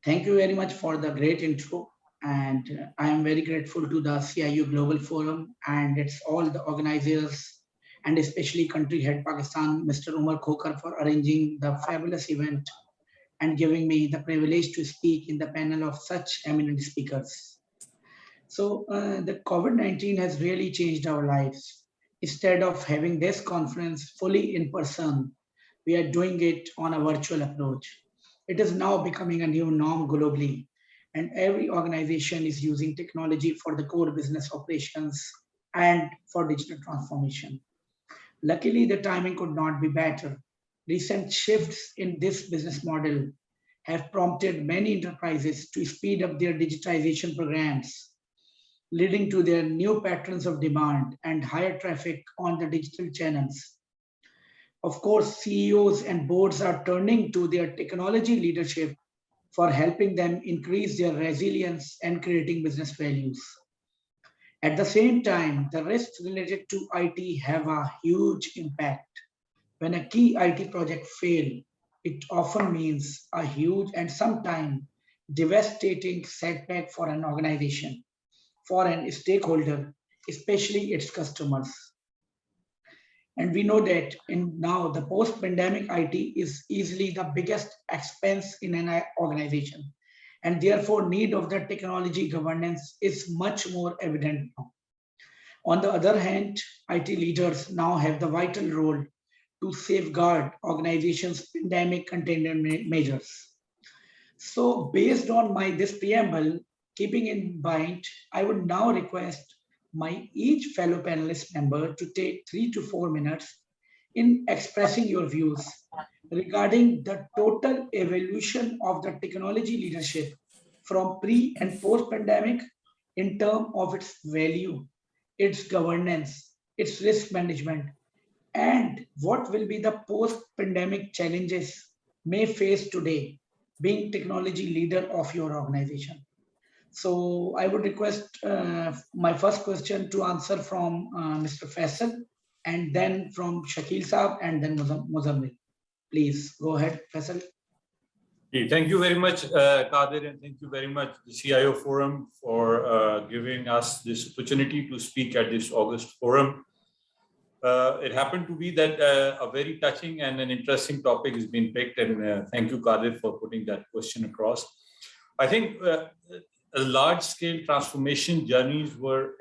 Thank you very much for the great intro. And I am very grateful to the CIO Global Forum and its all the organizers and especially country head Pakistan, Mr. Umar Khokar, for arranging the fabulous event and giving me the privilege to speak in the panel of such eminent speakers. The COVID-19 has really changed our lives. Instead of having this conference fully in person, we are doing it on a virtual approach. It is now becoming a new norm globally, and every organization is using technology for the core business operations and for digital transformation. Luckily, the timing could not be better. Recent shifts in this business model have prompted many enterprises to speed up their digitization programs, leading to their new patterns of demand and higher traffic on the digital channels. Of course, CEOs and boards are turning to their technology leadership for helping them increase their resilience and creating business values. At the same time, the risks related to IT have a huge impact. When a key IT project fails, it often means a huge and sometimes devastating setback for an organization, for an stakeholder, especially its customers. And we know that in now the post-pandemic IT is easily the biggest expense in an organization. And therefore need of the technology governance is much more evident now. On the other hand, IT leaders now have the vital role to safeguard organizations' pandemic containment measures. So based on my this preamble, keeping in mind, I would now request my each fellow panelist member to take 3 to 4 minutes in expressing your views regarding the total evolution of the technology leadership from pre and post pandemic in terms of its value, its governance, its risk management, and what will be the post pandemic challenges may face today being technology leader of your organization. So I would request my first question to answer from Mr. Faisal and then from Shakeel Saab and then Muzammil. Please go ahead, Faisal. Thank you very much, Qadir, and thank you very much, the CIO Forum, for giving us this opportunity to speak at this August forum. It happened to be that a very touching and an interesting topic has been picked, and thank you, Qadir, for putting that question across. I think large-scale transformation journeys were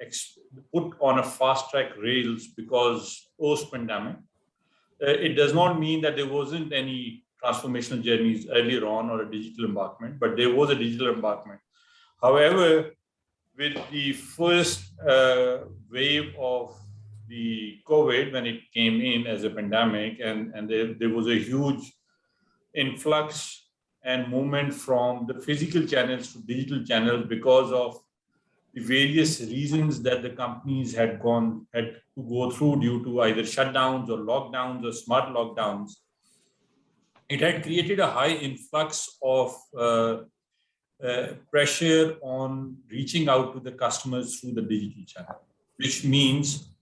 put on a fast-track rails because post-pandemic. It does not mean that there wasn't any transformational journeys earlier on or a digital embarkment, but there was a digital embarkment. However, with the first wave of the COVID, when it came in as a pandemic, and there was a huge influx and movement from the physical channels to digital channels because of the various reasons that the companies had to go through due to either shutdowns or lockdowns or smart lockdowns. It had created a high influx of pressure on reaching out to the customers through the digital channel, which means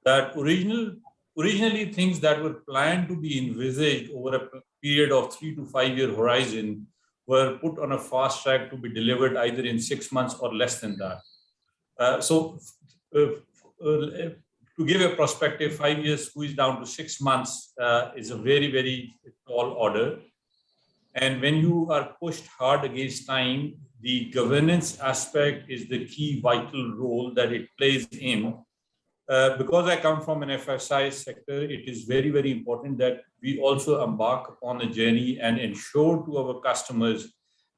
that originally things that were planned to be envisaged over a period of 3 to 5 year horizon were put on a fast track to be delivered either in 6 months or less than that. To give a perspective, 5 years squeezed down to 6 months is a very, very tall order. And when you are pushed hard against time, the governance aspect is the key vital role that it plays in. Because I come from an FSI sector, it is very, very important that we also embark upon a journey and ensure to our customers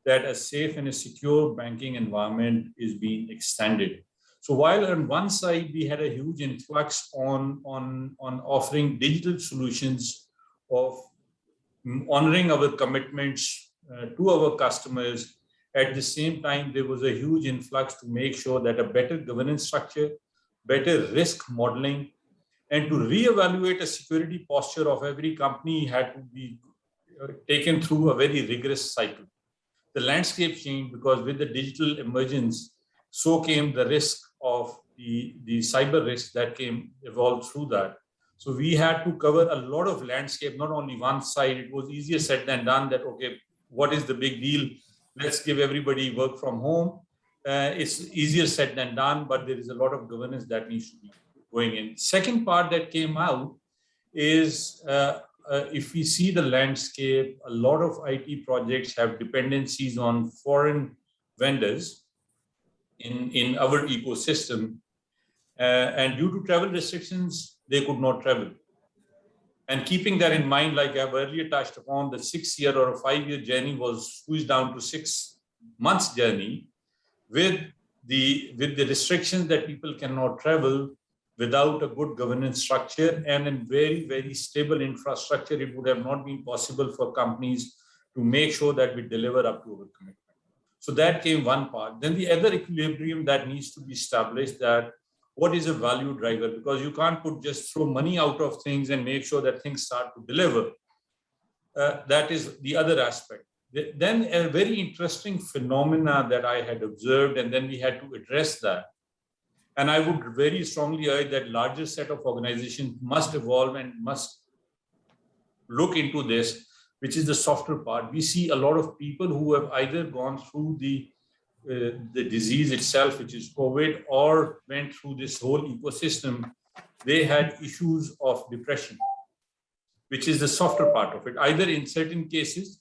that a safe and a secure banking environment is being extended. So while on one side we had a huge influx on offering digital solutions of honoring our commitments to our customers, at the same time there was a huge influx to make sure that a better governance structure, better risk modeling, and to reevaluate a security posture of every company had to be taken through a very rigorous cycle. The landscape changed because with the digital emergence, so came the risk of the cyber risk that evolved through that. So we had to cover a lot of landscape, not only one side. It was easier said than done that, okay, what is the big deal let's give everybody work from home. It's easier said than done, but there is a lot of governance that needs to be going in. Second part that came out is if we see the landscape, a lot of IT projects have dependencies on foreign vendors in our ecosystem. And due to travel restrictions, they could not travel. And keeping that in mind, like I've earlier touched upon, the 6-year or a 5-year journey was squeezed down to 6 months journey with the restrictions that people cannot travel without a good governance structure and a very, very stable infrastructure. It would have not been possible for companies to make sure that we deliver up to our commitment. So that came one part. Then the other equilibrium that needs to be established, that what is a value driver? Because you can't just throw money out of things and make sure that things start to deliver. That is the other aspect. Then a very interesting phenomena that I had observed, and then we had to address that. And I would very strongly urge that larger set of organizations must evolve and must look into this, which is the softer part. We see a lot of people who have either gone through the disease itself, which is COVID, or went through this whole ecosystem. They had issues of depression, which is the softer part of it, either in certain cases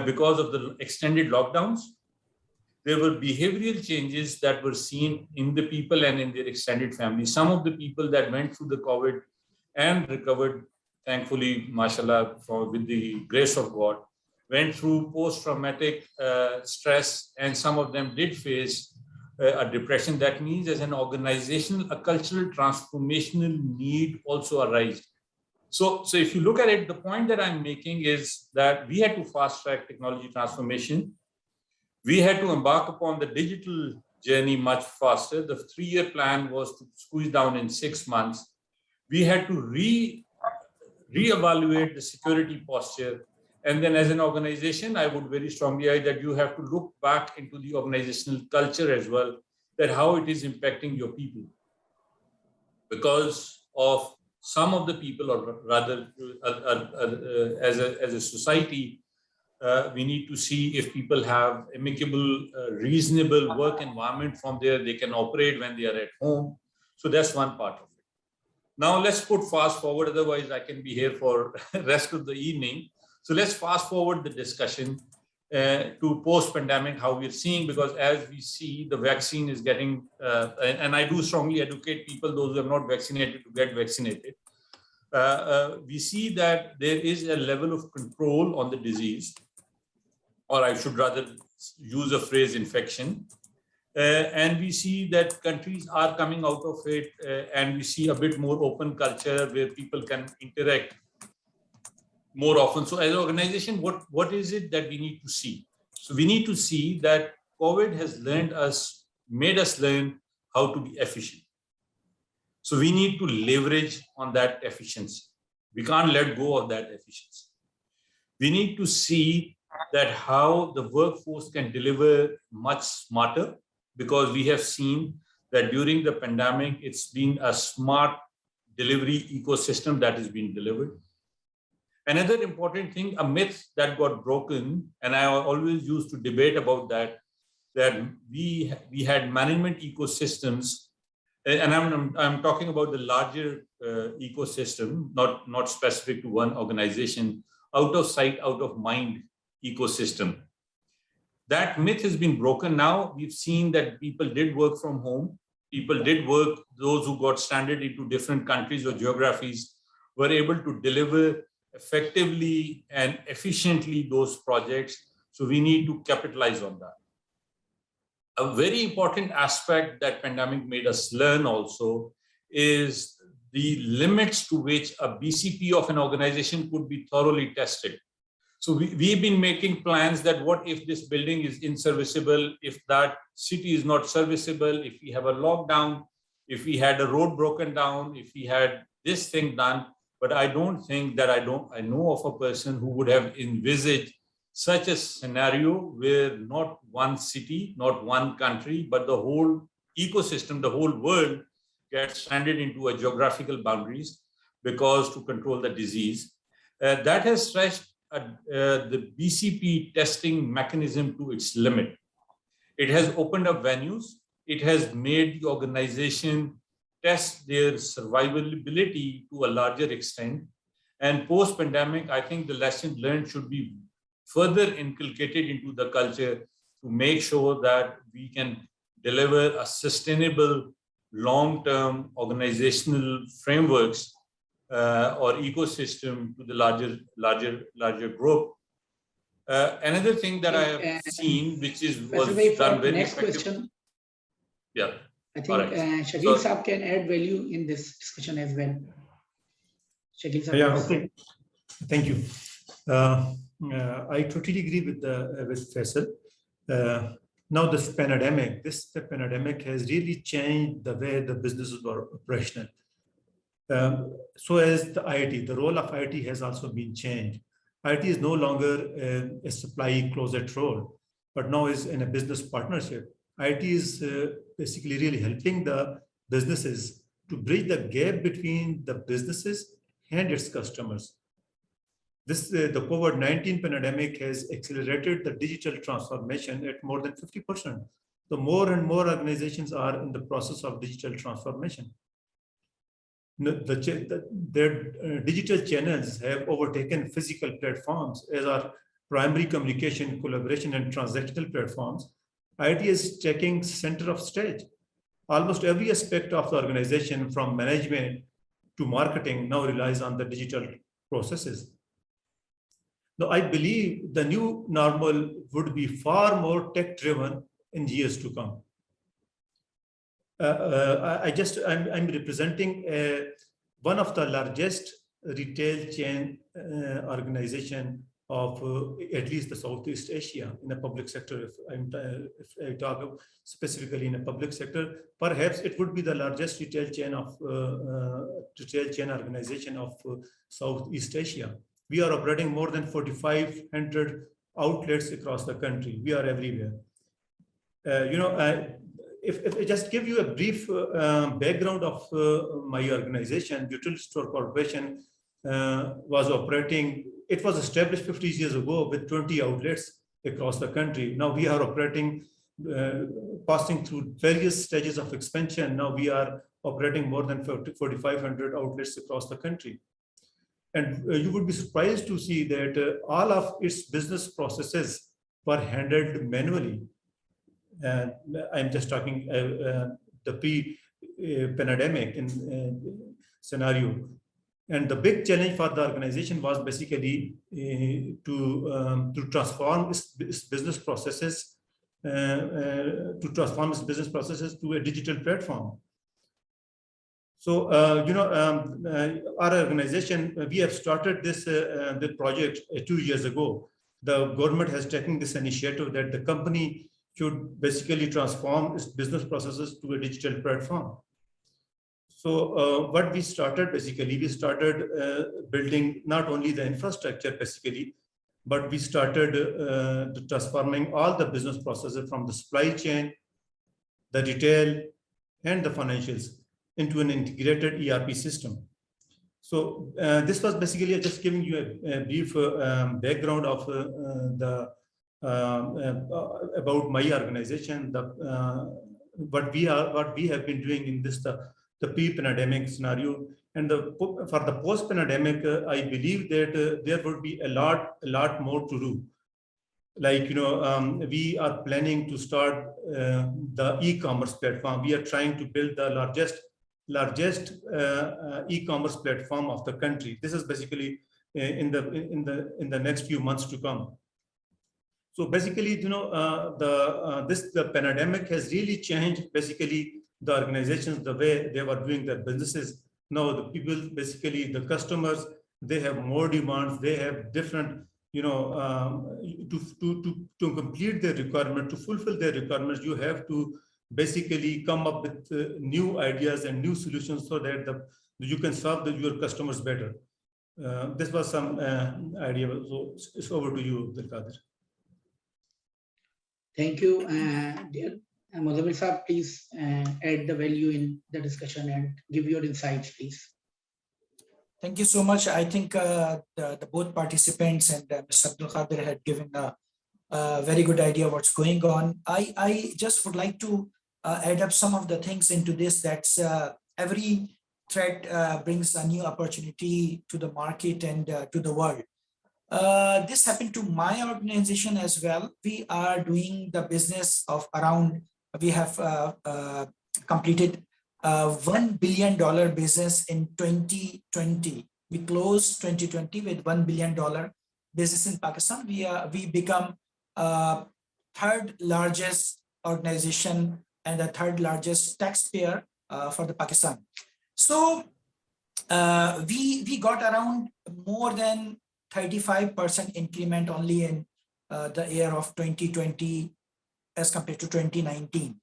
because of the extended lockdowns. There were behavioral changes that were seen in the people and in their extended family. Some of the people that went through the COVID and recovered, thankfully, mashallah, with the grace of God, went through post-traumatic stress, and some of them did face a depression. That means as an organization, a cultural transformational need also arises. So if you look at it, the point that I'm making is that we had to fast-track technology transformation. We had to embark upon the digital journey much faster. The 3-year plan was to squeeze down in 6 months. We had to reevaluate the security posture. And then as an organization, I would very strongly urge that you have to look back into the organizational culture as well, that how it is impacting your people. Because of some of the people, or rather as a society, we need to see if people have amicable, reasonable work environment from there they can operate when they are at home. So that's one part of it. Now let's put fast forward, otherwise I can be here for the rest of the evening. So let's fast forward the discussion to post-pandemic, how we're seeing, because as we see, the vaccine is getting, and I do strongly advocate people, those who are not vaccinated, to get vaccinated. We see that there is a level of control on the disease, or I should rather use a phrase, infection. And we see that countries are coming out of it, and we see a bit more open culture where people can interact more often. So as an organization, what is it that we need to see? So we need to see that COVID has made us learn how to be efficient. So we need to leverage on that efficiency. We can't let go of that efficiency. We need to see that how the workforce can deliver much smarter, because we have seen that during the pandemic, it's been a smart delivery ecosystem that has been delivered. Another important thing, a myth that got broken, and I always used to debate about that we had management ecosystems, and I'm talking about the larger ecosystem, not specific to one organization, out of sight, out of mind ecosystem. That myth has been broken now. We've seen that people did work from home. People did work, those who got stranded into different countries or geographies were able to deliver effectively and efficiently those projects. So we need to capitalize on that. A very important aspect that pandemic made us learn also is the limits to which a BCP of an organization could be thoroughly tested. So we've been making plans that what if this building is inserviceable, if that city is not serviceable, if we have a lockdown, if we had a road broken down, if we had this thing done. But I don't think that I know of a person who would have envisaged such a scenario where not one city, not one country, but the whole ecosystem, the whole world gets stranded into a geographical boundaries because to control the disease. That has stretched the BCP testing mechanism to its limit. It has opened up venues. It has made the organization test their survivability to a larger extent. And post-pandemic, I think the lesson learned should be further inculcated into the culture to make sure that we can deliver a sustainable, long-term organizational frameworks or ecosystem to the larger group. Another thing that I have seen, which was done very next effective. Question. Yeah. I think Shakeel Saab can add value in this discussion as well. Shakeel Saab. Yeah, okay. Thank you. I totally agree with Faisal. Now the pandemic has really changed the way the businesses were operational. So as the IT, the role of IT has also been changed. IT is no longer a supply closet role, but now is in a business partnership. IT is basically really helping the businesses to bridge the gap between the businesses and its customers. The COVID-19 pandemic has accelerated the digital transformation at more than 50%. So more and more organizations are in the process of digital transformation. Their digital channels have overtaken physical platforms as our primary communication, collaboration, and transactional platforms. IT is taking center of stage. Almost every aspect of the organization, from management to marketing, now relies on the digital processes. Now, I believe the new normal would be far more tech-driven in years to come. I'm representing one of the largest retail chain organization of at least the Southeast Asia in the public sector. If I talk specifically in the public sector, perhaps it would be the largest retail chain organization of Southeast Asia. We are operating more than 4,500 outlets across the country. We are everywhere. If I just give you a brief background of my organization, Utility Store Corporation was operating. It was established 50 years ago with 20 outlets across the country. Now we are operating, passing through various stages of expansion. Now we are operating more than 4,500 outlets across the country. And you would be surprised to see that all of its business processes were handled manually. I'm just talking the pre-pandemic scenario. And the big challenge for the organization was basically to transform its business processes to a digital platform. So, our organization, we have started this project 2 years ago. The government has taken this initiative that the company should basically transform its business processes to a digital platform. So what we started, basically, we started building not only the infrastructure, basically, but we started transforming all the business processes from the supply chain, the retail, and the financials into an integrated ERP system. So this was basically just giving you a brief background of about my organization, what we have been doing in this the pre-pandemic scenario, and for the post-pandemic, I believe that there would be a lot more to do. Like we are planning to start the e-commerce platform. We are trying to build the largest e-commerce platform of the country. This is basically in the next few months to come. So basically, the pandemic has really changed basically the organizations, the way they were doing their businesses. Now the people, basically the customers, they have more demands. They have different, to complete their requirement, to fulfill their requirements, you have to basically come up with new ideas and new solutions so that you can serve your customers better. This was some idea. So it's over to you, Abdul Qadir. Thank you, dear Muzzamil Saab. Please add the value in the discussion and give your insights, please. Thank you so much. I think the both participants and Mr. Abdul Qadir had given a very good idea what's going on. I just would like to add up some of the things into this. That's every threat brings a new opportunity to the market and to the world. This happened to my organization as well. We are doing the business of around, we have completed $1 billion business in 2020. We closed 2020 with $1 billion business in Pakistan. We become third largest organization and the third largest taxpayer for the Pakistan. So we got around more than 35% increment only in the year of 2020 as compared to 2019.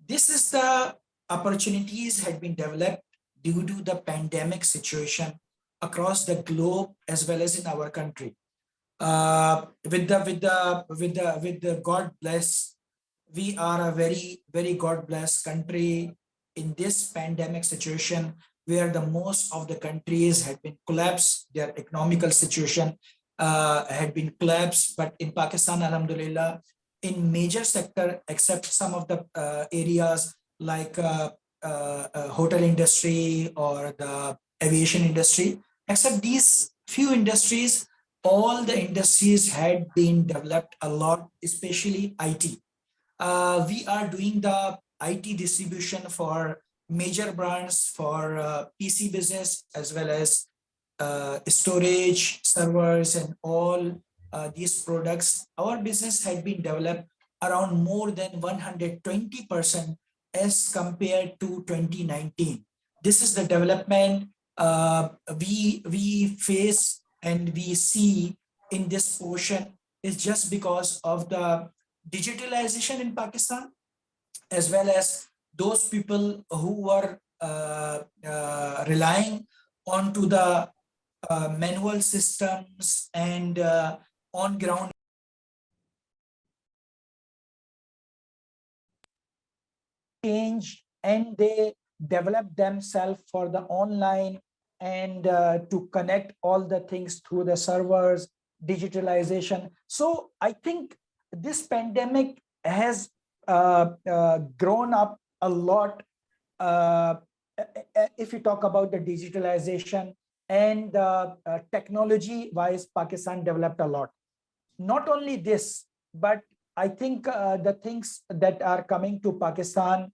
This is the opportunities had been developed due to the pandemic situation across the globe as well as in our country. With the God bless, we are a very God blessed country in this pandemic situation, where the most of the countries had been collapsed, their economical situation had been collapsed. But in Pakistan, alhamdulillah, in major sector, except some of the areas like hotel industry or the aviation industry, except these few industries, all the industries had been developed a lot, especially IT. We are doing the IT distribution for major brands for PC business, as well as storage, servers, and all these products. Our business had been developed around more than 120% as compared to 2019. This is the development we face and we see in this portion is just because of the digitalization in Pakistan, as well as those people who were relying onto the manual systems and on ground change, and they develop themselves for the online and to connect all the things through the servers, digitalization. So I think this pandemic has grown up a lot. If you talk about the digitalization and technology wise, Pakistan developed a lot. Not only this, but I think the things that are coming to Pakistan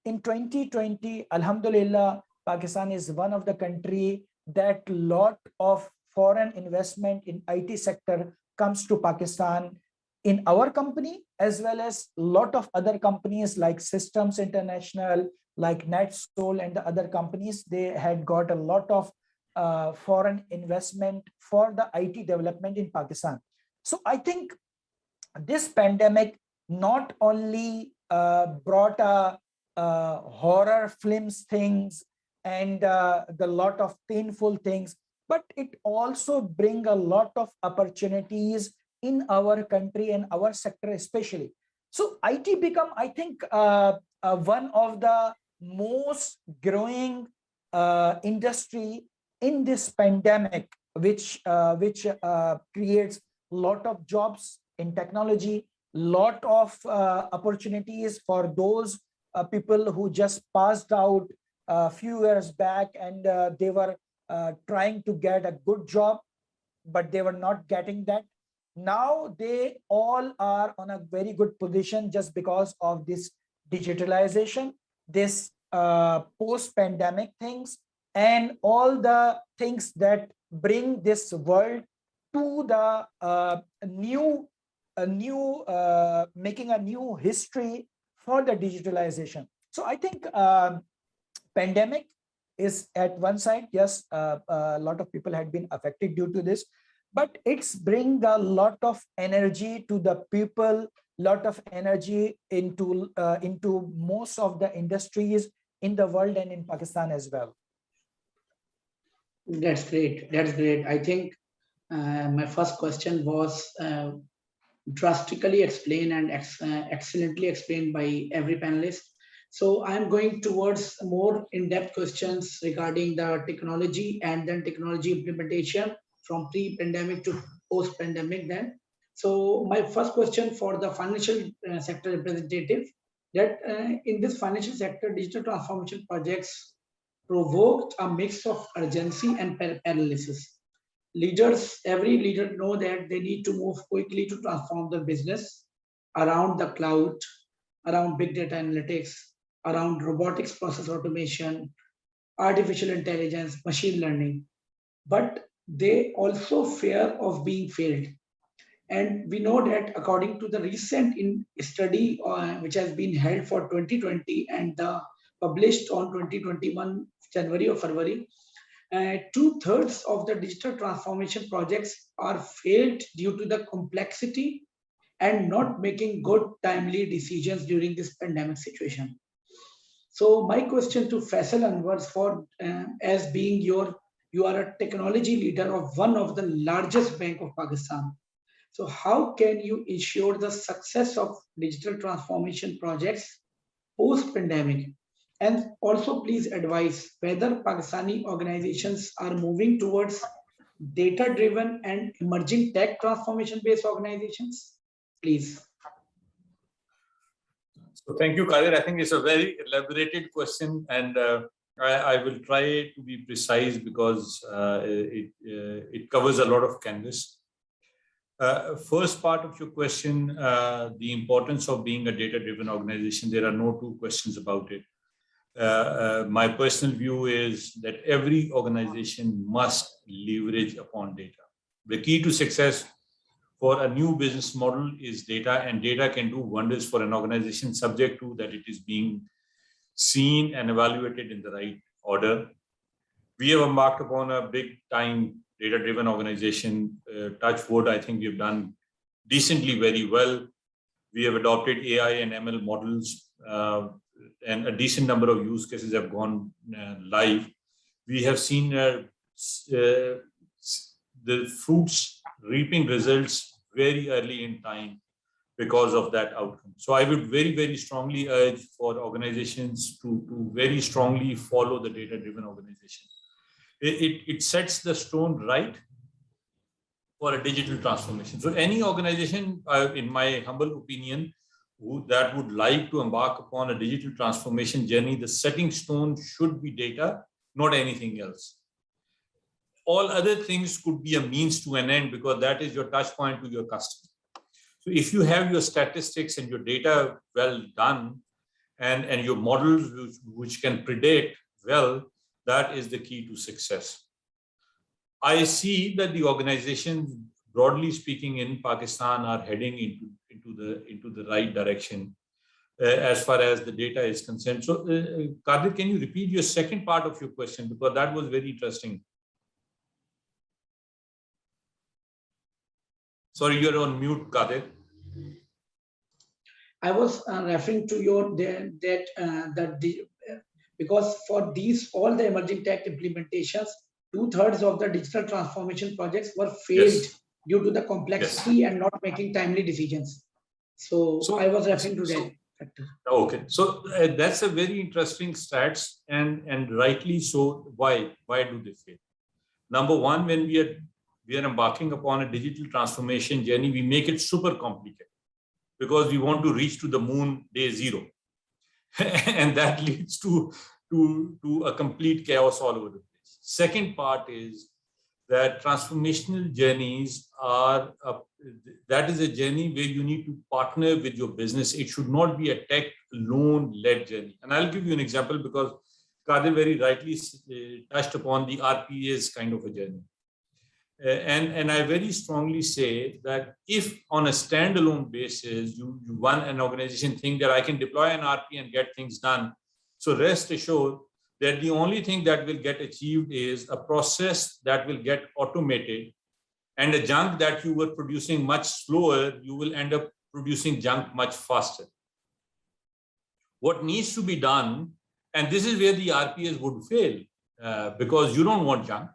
in 2020, alhamdulillah, Pakistan is one of the country that lot of foreign investment in IT sector comes to Pakistan in our company, as well as a lot of other companies like Systems International, like NetSol and the other companies. They had got a lot of foreign investment for the IT development in Pakistan. So I think this pandemic not only brought a horror films things and the lot of painful things, but it also bring a lot of opportunities in our country and our sector especially. So IT become, I think, one of the most growing industry in this pandemic, which creates a lot of jobs in technology, lot of opportunities for those people who just passed out a few years back and they were trying to get a good job, but they were not getting that. Now they all are on a very good position just because of this digitalization, this post-pandemic things, and all the things that bring this world to the making a new history for the digitalization. So I think pandemic is at one side, yes, a lot of people had been affected due to this, but it's bring a lot of energy to the people, lot of energy into most of the industries in the world and in Pakistan as well. That's great. That's great. I think my first question was drastically explained and excellently explained by every panelist. So I'm going towards more in-depth questions regarding the technology and then technology implementation from pre-pandemic to post-pandemic then. So my first question for the financial sector representative, that in this financial sector, digital transformation projects provoked a mix of urgency and paralysis. Leaders, every leader know that they need to move quickly to transform the business around the cloud, around big data analytics, around robotics process automation, artificial intelligence, machine learning. But they also fear of being failed. And we know that according to the recent study which has been held for 2020 and published on 2021 January or February, 2/3 of the digital transformation projects are failed due to the complexity and not making good timely decisions during this pandemic situation. So my question to Faisal Anwar for as being you are a technology leader of one of the largest bank of Pakistan. So how can you ensure the success of digital transformation projects post-pandemic? And also please advise whether Pakistani organizations are moving towards data-driven and emerging tech transformation-based organizations? Please. So thank you, Qadir. I think it's a very elaborated question, and I will try to be precise because it covers a lot of canvas. First part of your question, the importance of being a data-driven organization, there are no two questions about it. My personal view is that every organization must leverage upon data. The key to success for a new business model is data, and data can do wonders for an organization subject to that it is being seen and evaluated in the right order. We have embarked upon a big time data-driven organization. Touch wood, I think we've done decently very well. We have adopted AI and ML models, and a decent number of use cases have gone live. We have seen the fruits reaping results very early in time because of that outcome. So I would very, very strongly urge for organizations to very strongly follow the data-driven organization. It sets the stone right for a digital transformation. So any organization, in my humble opinion, that would like to embark upon a digital transformation journey, the setting stone should be data, not anything else. All other things could be a means to an end because that is your touch point to your customer. So if you have your statistics and your data well done and your models which can predict well, that is the key to success. I see that the organizations, broadly speaking, in Pakistan are heading into the right direction as far as the data is concerned. So, Qadir, can you repeat your second part of your question because that was very interesting. Sorry, you're on mute, Qadir. I was referring to your because for these all the emerging tech implementations, 2/3 of the digital transformation projects were failed due to the complexity and not making timely decisions. So I was referring to that factor. Okay, so that's a very interesting stats, and rightly so. Why do they fail? Number one, when we are embarking upon a digital transformation journey, we make it super complicated because we want to reach to the moon day zero. And that leads to a complete chaos all over the place. Second part is that transformational journeys are, that is a journey where you need to partner with your business. It should not be a tech loan-led journey. And I'll give you an example because Qadir very rightly touched upon the RPA's kind of a journey. And I very strongly say that if on a standalone basis, you run an organization think that I can deploy an RP and get things done. So rest assured that the only thing that will get achieved is a process that will get automated, and a junk that you were producing much slower, you will end up producing junk much faster. What needs to be done, and this is where the RPAs would fail because you don't want junk.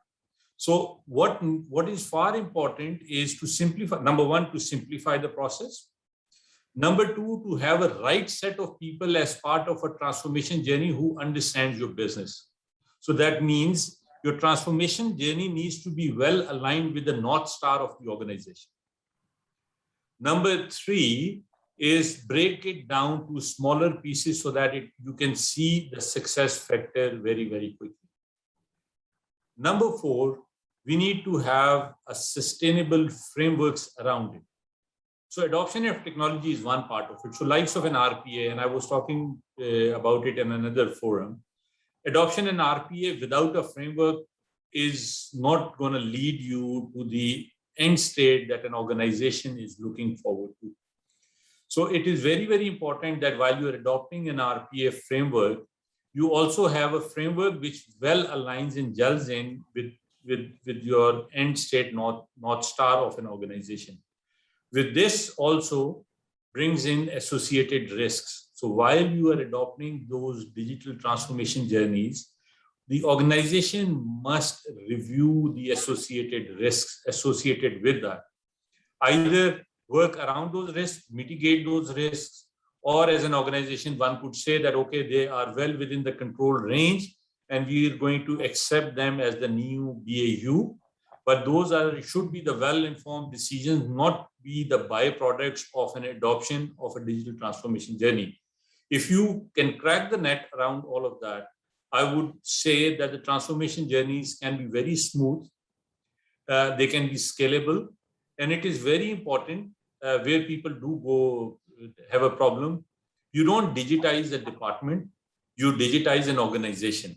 So what is far important is to simplify, number one, to simplify the process. Number two, to have a right set of people as part of a transformation journey who understands your business. So that means your transformation journey needs to be well aligned with the North Star of the organization. Number three is break it down to smaller pieces so that you can see the success factor very, very quickly. Number four, we need to have a sustainable frameworks around it. So adoption of technology is one part of it. So likes of an RPA, and I was talking about it in another forum, adoption in RPA without a framework is not going to lead you to the end state that an organization is looking forward to. So it is very, very important that while you're adopting an RPA framework, you also have a framework which well aligns and gels in with your end state North Star of an organization. With this also brings in associated risks. So while you are adopting those digital transformation journeys, the organization must review the associated risks associated with that. Either work around those risks, mitigate those risks, or as an organization, one could say that, okay, they are well within the control range and we are going to accept them as the new BAU. But those should be the well-informed decisions, not be the byproducts of an adoption of a digital transformation journey. If you can crack the net around all of that, I would say that the transformation journeys can be very smooth, they can be scalable, and it is very important where people do go have a problem. You don't digitize a department, you digitize an organization.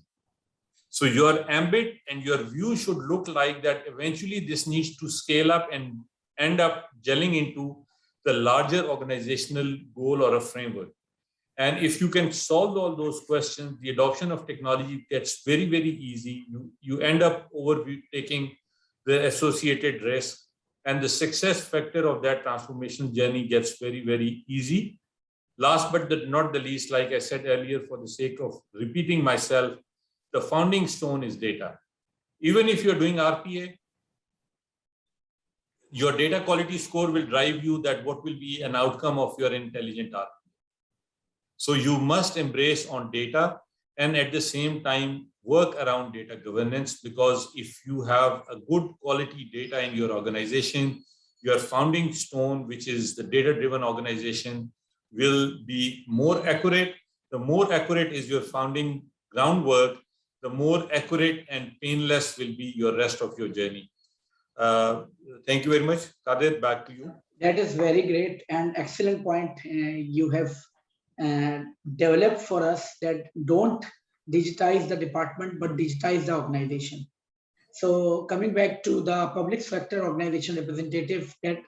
So your ambit and your view should look like that eventually this needs to scale up and end up gelling into the larger organizational goal or a framework. And if you can solve all those questions, the adoption of technology gets very, very easy. You end up overtaking the associated risk, and the success factor of that transformation journey gets very, very easy. Last but not the least, like I said earlier, for the sake of repeating myself, the founding stone is data. Even if you're doing RPA, your data quality score will drive you that what will be an outcome of your intelligent RPA. So you must embrace on data and at the same time work around data governance, because if you have a good quality data in your organization, your founding stone, which is the data-driven organization, will be more accurate. The more accurate is your founding groundwork, the more accurate and painless will be your rest of your journey. Thank you very much. Qadir, back to you. That is very great and excellent point you have developed for us, that don't digitize the department, but digitize the organization. So coming back to the public sector organization representative, that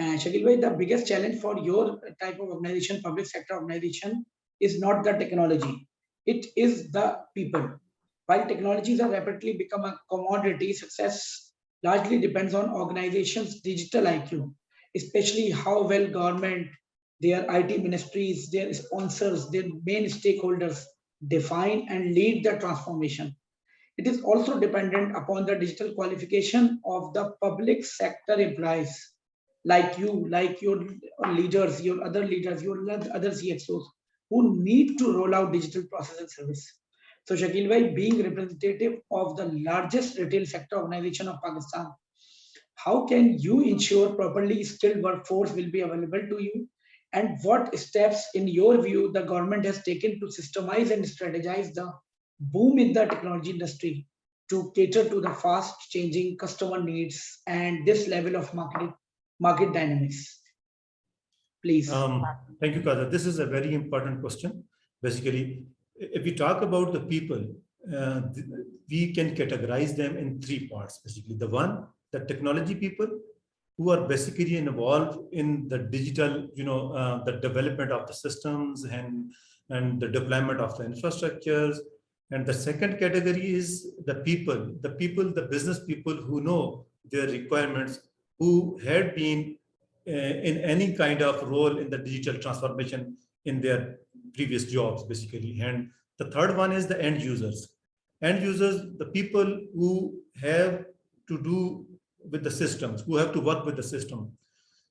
Shakeel bhai, the biggest challenge for your type of organization, public sector organization, is not the technology. It is the people. While technologies are rapidly become a commodity, success largely depends on organizations' digital IQ, especially how well government, their IT ministries, their sponsors, their main stakeholders define and lead the transformation. It is also dependent upon the digital qualification of the public sector employees, like you, like your leaders, your other leaders, your other CXOs, who need to roll out digital process and service. So Shakeel bhai, being representative of the largest retail sector organization of Pakistan, how can you ensure properly skilled workforce will be available to you? And what steps, in your view, the government has taken to systemize and strategize the boom in the technology industry to cater to the fast changing customer needs and this level of market dynamics? Please. Thank you, Qadir. This is a very important question. Basically, if we talk about the people, we can categorize them in three parts. Basically, the one, the technology people, who are basically involved in the digital, the development of the systems and the deployment of the infrastructures. And the second category is the business people who know their requirements, who had been in any kind of role in the digital transformation in their previous jobs, basically. And the third one is the end users. End users, the people who have to do with the systems, who have to work with the system.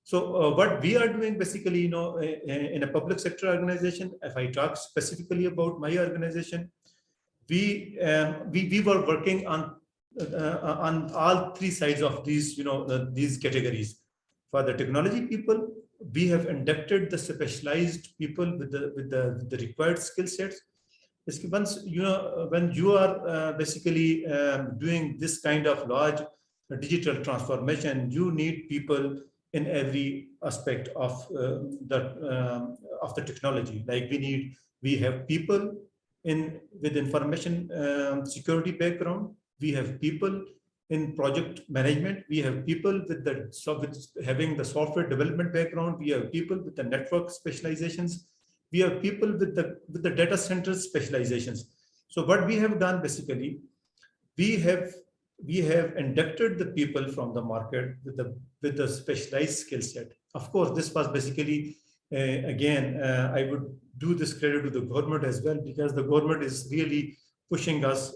So what we are doing basically, in a public sector organization, if I talk specifically about my organization, we were working on all three sides of these, these categories. For the technology people, we have inducted the specialized people with the required skill sets. Once when you are basically doing this kind of large digital transformation, you need people in every aspect of the technology. Like we have people with information security background. We have people in project management. We have people with having the software development background. We have people with the network specializations. We have people with the data center specializations. So what we have done basically, we have inducted the people from the market with the specialized skill set. Of course, this was basically again, I would do this credit to the government as well, because the government is really pushing us,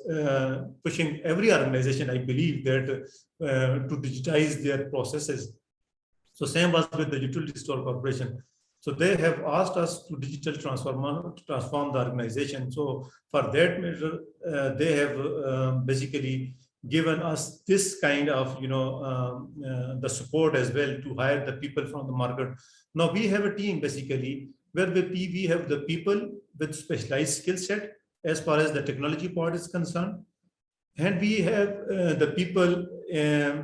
pushing every organization, I believe, that to digitize their processes. So same was with the Utility Store Corporation. So they have asked us to digital transform the organization. So for that measure, they have basically given us this kind of, the support as well to hire the people from the market. Now we have a team basically where we have the people with specialized skill set as far as the technology part is concerned. And we have the people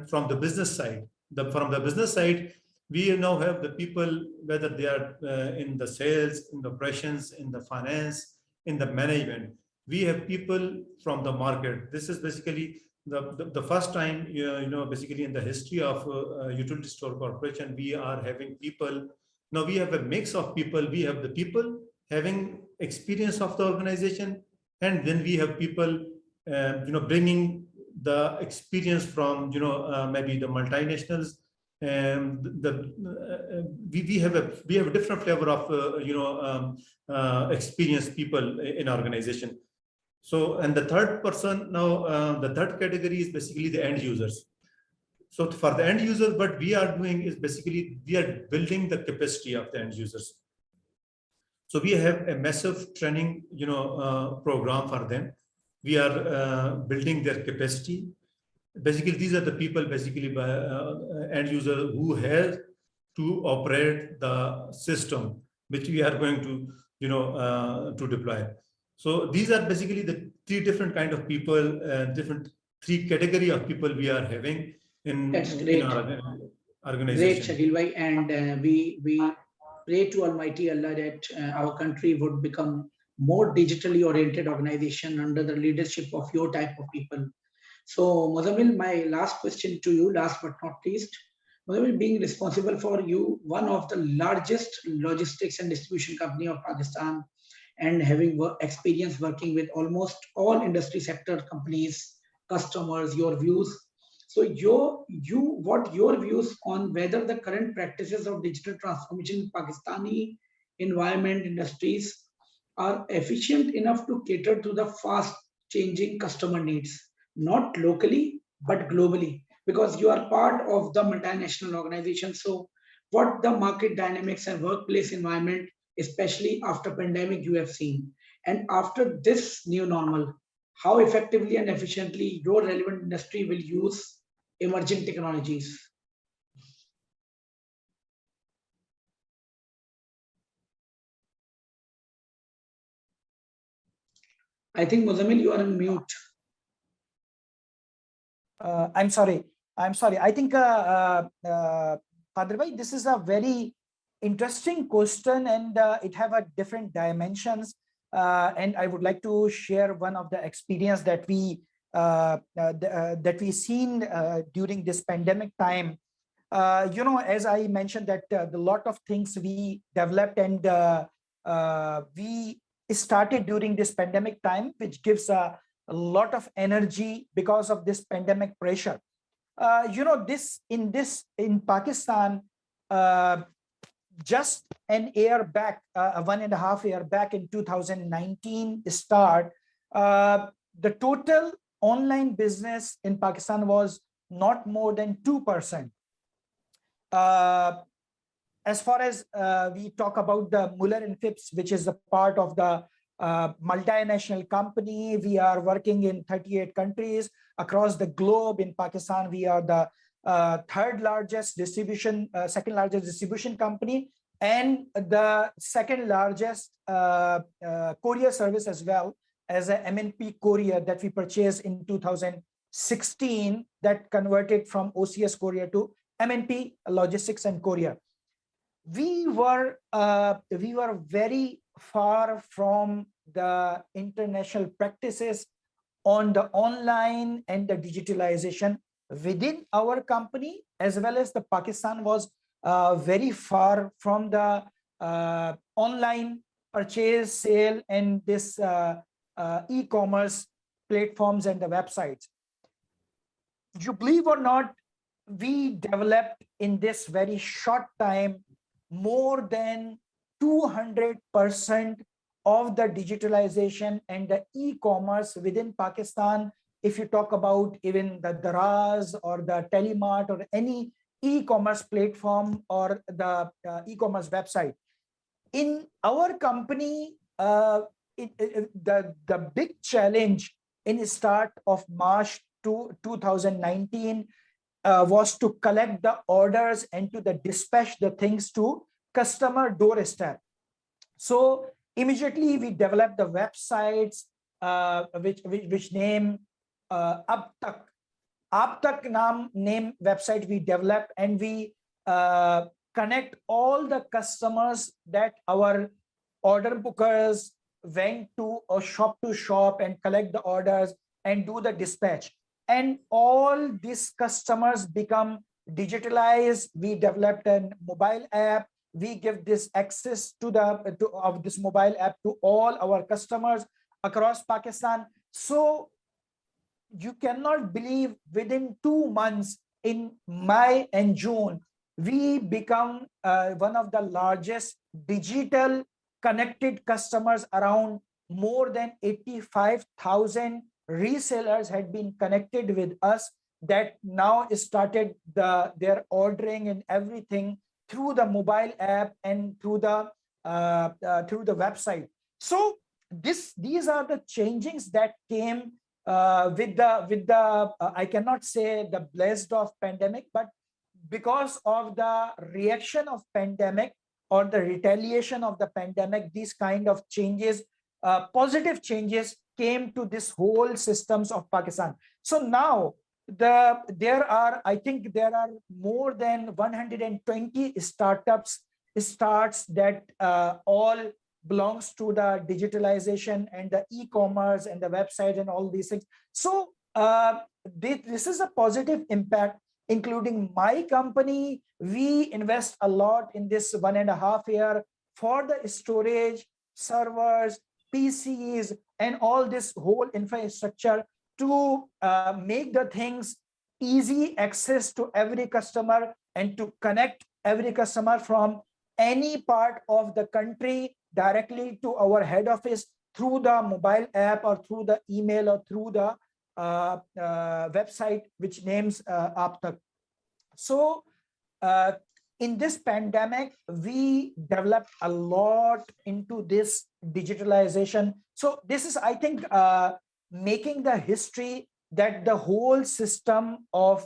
from the business side. From the business side, we now have the people, whether they are in the sales, in the operations, in the finance, in the management. We have people from the market. This is basically the first time, basically in the history of Utility Store Corporation, we are having people. Now we have a mix of people. We have the people having experience of the organization, and then we have people, bringing the experience from, maybe the multinationals. And we have a different flavor of experienced people in organization. So, and the third person now, the third category is basically the end users. So for the end users, what we are doing is basically we are building the capacity of the end users. So we have a massive training, program for them. We are building their capacity. Basically, these are the people, basically by end user who has to operate the system, which we are going to, to deploy. So these are basically the three different kind of people, different three category of people we are having in our organization. Great, Shakeel bhai, and we pray to Almighty Allah that our country would become more digitally oriented organization under the leadership of your type of people. So, Muzzamil, my last question to you, last but not least, Muzzamil, being responsible for you, one of the largest logistics and distribution company of Pakistan, and having experience working with almost all industry sector companies, customers, your views. So, what your views on whether the current practices of digital transformation in Pakistani environment industries are efficient enough to cater to the fast changing customer needs? Not locally, but globally, because you are part of the multinational organization. So what the market dynamics and workplace environment, especially after pandemic, you have seen? And after this new normal, how effectively and efficiently your relevant industry will use emerging technologies? I think, Muzzamil, you are on mute. I'm sorry. I think, Qadir bhai, this is a very interesting question, and it have a different dimensions. And I would like to share one of the experience that we seen during this pandemic time. As I mentioned that the lot of things we developed and we started during this pandemic time, which gives a lot of energy because of this pandemic pressure. In Pakistan, just an year back, 1.5 year back in 2019 start, the total online business in Pakistan was not more than 2%. as far as we talk about the Muller and Phipps, which is a part of the multinational company, we are working in 38 countries across the globe. In Pakistan, we are the second largest distribution company, and the second largest courier service as well, as a MNP courier that we purchased in 2016, that converted from OCS courier to MNP logistics and courier. We were very far from the international practices on the online and the digitalization within our company, as well as the Pakistan was very far from the online purchase, sale, and this e-commerce platforms and the websites. You believe or not, we developed in this very short time more than 200% of the digitalization and the e-commerce within Pakistan. If you talk about even the Daraz or the Telemart or any e-commerce platform or the e-commerce website. In our company, the big challenge in the start of March 2019 was to collect the orders and to dispatch the things to customer doorstep. So immediately we developed the websites, which name Ab Tak name website we developed, and we connect all the customers that our order bookers went to or shop to shop and collect the orders and do the dispatch. And all these customers become digitalized. We developed a mobile app. We give this access of this mobile app to all our customers across Pakistan. So you cannot believe, within 2 months, in May and June, we become one of the largest digital connected customers. Around more than 85,000 resellers had been connected with us, that now started their ordering and everything through the mobile app and through the website. So these are the changes that came with the I cannot say the blessed of pandemic, but because of the reaction of pandemic or the retaliation of the pandemic, these kind of changes, positive changes, came to this whole systems of Pakistan. So now there are more than 120 starts that all belongs to the digitalization and the e-commerce and the website and all these things. So this is a positive impact, including my company. We invest a lot in this 1.5 year for the storage, servers, PCs, and all this whole infrastructure to make the things easy access to every customer and to connect every customer from any part of the country directly to our head office through the mobile app or through the email or through the website, which names Ab Tak. So in this pandemic, we developed a lot into this digitalization. So this is, I think, making the history that the whole system of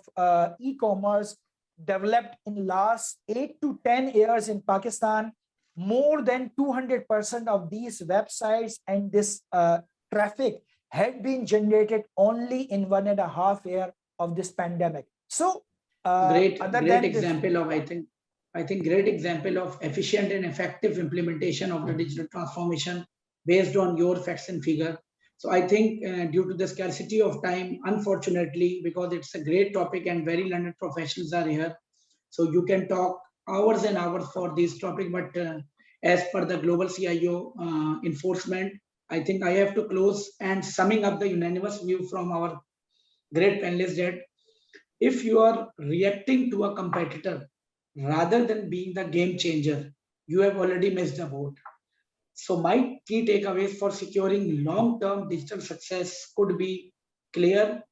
e-commerce developed in last 8 to 10 years in Pakistan. More than 200% of these websites and this traffic had been generated only in 1.5 year of this pandemic. So great example of, I think great example of efficient and effective implementation of the digital transformation based on your facts and figure. So I think due to the scarcity of time, unfortunately, because it's a great topic and very learned professionals are here, so you can talk hours and hours for this topic, but as per the global CIO enforcement, I think I have to close and summing up the unanimous view from our great panelists that if you are reacting to a competitor rather than being the game changer, you have already missed the boat. So my key takeaways for securing long-term digital success could be clear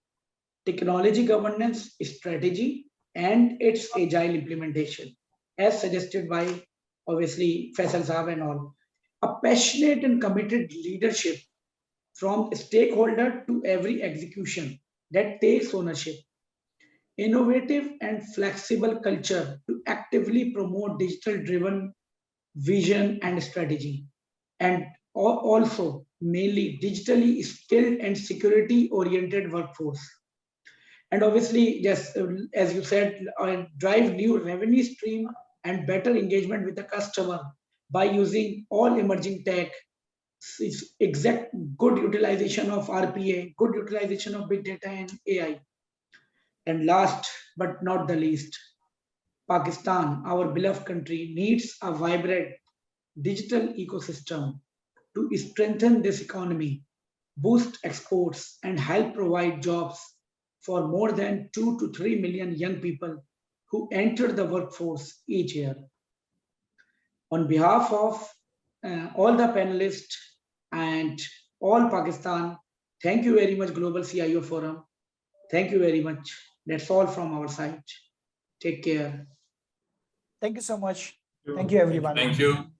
technology governance strategy and its agile implementation. as suggested by obviously Faisal Saab and all. A passionate and committed leadership from stakeholder to every execution that takes ownership. Innovative and flexible culture to actively promote digital driven vision and strategy. And also mainly digitally skilled and security oriented workforce. And obviously, yes, as you said, drive new revenue stream and better engagement with the customer by using all emerging tech, exact good utilization of RPA, good utilization of big data and AI. And last but not the least, Pakistan, our beloved country, needs a vibrant digital ecosystem to strengthen this economy, boost exports, and help provide jobs for more than 2 to 3 million young people who enter the workforce each year. On behalf of all the panelists and all Pakistan, thank you very much, Global CIO Forum. Thank you very much. That's all from our side. Take care. Thank you so much. Thank you, everyone. Thank you.